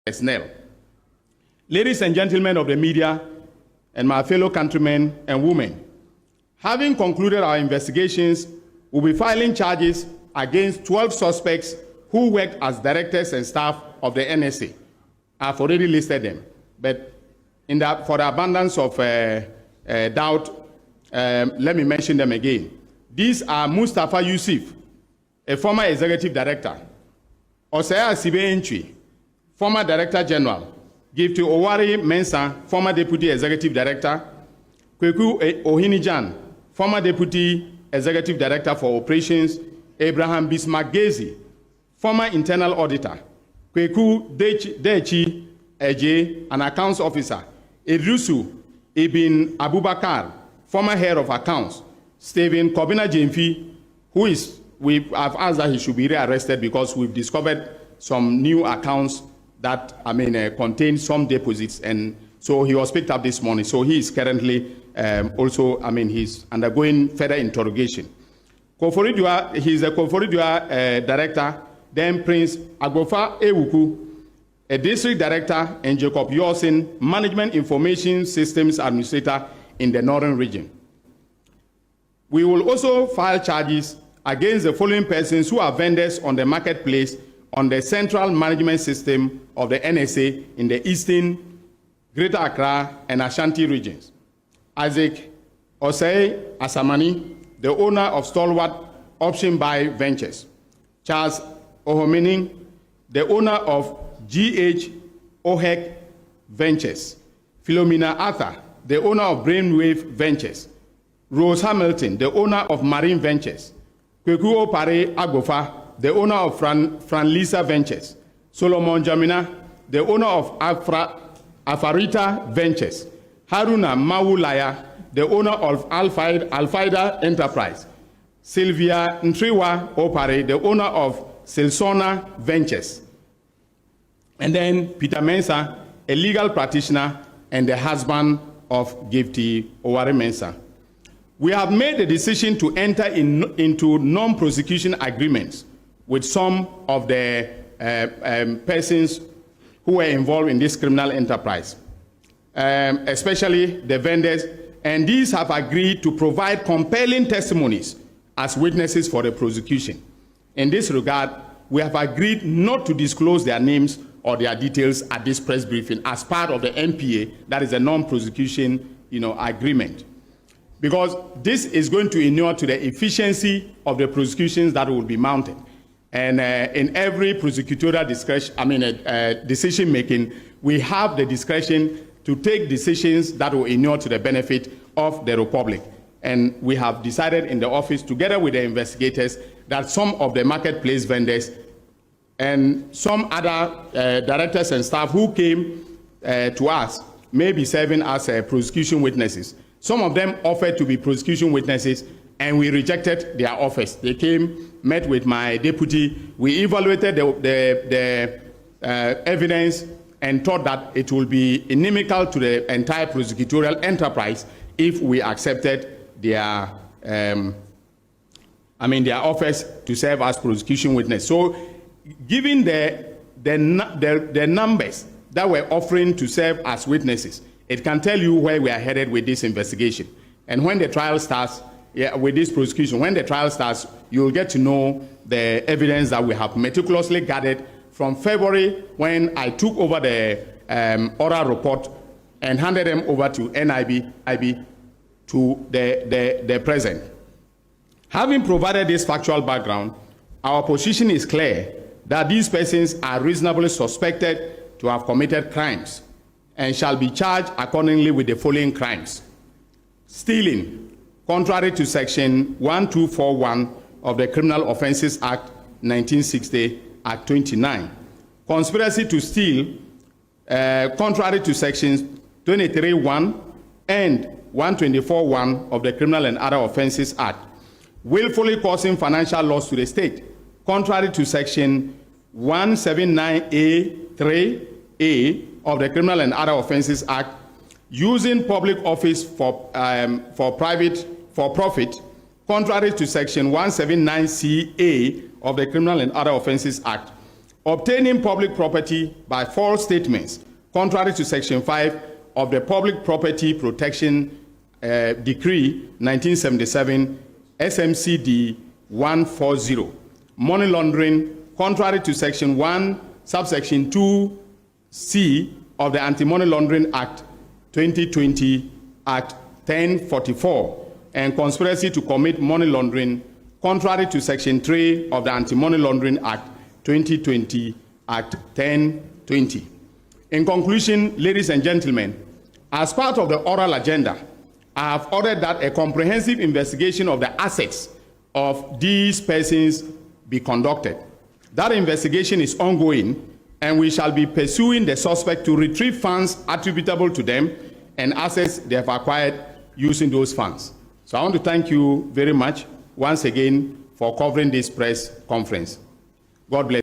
personnel. Ladies and gentlemen of the media and my fellow countrymen and women, having concluded our investigations, we'll be filing charges against 12 suspects who worked as directors and staff of the NSA. I've already listed them, but for the abundance of doubt, let me mention them again. These are Mustapha Ussif, a former executive director; Osei Assibey Antwi, former director general; Gifty Oware-Mensah, former deputy executive director; Ohinijan, former deputy executive director for operations; Abraham Bismarck-Gezi, former internal auditor; Kweku Dechi Eje, an accounts officer; Idrisu Ibn Abubakar, former head of accounts; Stephen Kobina Jemfi, I've asked that he should be rearrested because we've discovered some new accounts that contain some deposits, and so he was picked up this morning. So he is currently he's undergoing further interrogation. Koforidua, he's a Koforidua director. Then Prince Agbofa Ewuku, a district director, and Jacob Yorsin, management information systems administrator in the northern region. We will also file charges against the following persons who are vendors on the marketplace on the central management system of the NSA in the eastern, Greater Accra, and Ashanti regions. Isaac Osei Asamani, the owner of Stalwart Option Buy Ventures; Charles Ohomening, the owner of Ventures; Philomena Arthur, the owner of Brainwave Ventures; Rose Hamilton, the owner of Marine Ventures; Kweku Opare Agbofa, the owner of Franlisa Ventures; Solomon Jamina, the owner of Afarita Ventures; Haruna Mawulaya, the owner of Alfaida Enterprise; Sylvia Ntriwa Opare, the owner of Silsona Ventures; and then Peter Mensah, a legal practitioner and the husband of Gifty Oware-Mensah. We have made the decision to enter into non-prosecution agreements with some of the persons who were involved in this criminal enterprise, especially the vendors, and these have agreed to provide compelling testimonies as witnesses for the prosecution. In this regard, we have agreed not to disclose their names or their details at this press briefing as part of the NPA, that is a non-prosecution agreement, because this is going to inure to the efficiency of the prosecutions that will be mounted. And in every prosecutorial decision making, we have the discretion to take decisions that will inure to the benefit of the Republic. And we have decided in the office, together with the investigators, that some of the marketplace vendors and some other directors and staff who came to us may be serving as prosecution witnesses. Some of them offered to be prosecution witnesses, and we rejected their offers. They came, met with my deputy, we evaluated the evidence and thought that it will be inimical to the entire prosecutorial enterprise if we accepted their offers to serve as prosecution witness. So, given the numbers that we're offering to serve as witnesses, it can tell you where we are headed with this investigation. And when the trial starts, with this prosecution, when the trial starts, you'll get to know the evidence that we have meticulously gathered from February, when I took over the oral report and handed them over to NIB to the present. Having provided this factual background, our position is clear that these persons are reasonably suspected to have committed crimes and shall be charged accordingly with the following crimes: stealing, contrary to Section 1241 of the Criminal Offences Act 1960, Act 29. Conspiracy to steal, contrary to Sections 23(1) and 124(1) of the Criminal and Other Offences Act. Willfully causing financial loss to the state, contrary to Section 179A(3)(a) of the Criminal and Other Offences Act. Using public office for profit, contrary to Section 179CA of the Criminal and Other Offences Act. obtaining public property by false statements, contrary to Section 5 of the Public Property Protection Decree 1977, SMCD 140, money laundering, contrary to Section 1, subsection 2C of the Anti-Money Laundering Act 2020, Act 1044, and conspiracy to commit money laundering, contrary to Section 3 of the Anti-Money Laundering Act 2020, Act 1020. In conclusion, ladies and gentlemen, as part of the oral agenda, I have ordered that a comprehensive investigation of the assets of these persons be conducted. That investigation is ongoing, and we shall be pursuing the suspect to retrieve funds attributable to them and assets they have acquired using those funds. So I want to thank you very much once again for covering this press conference. God bless.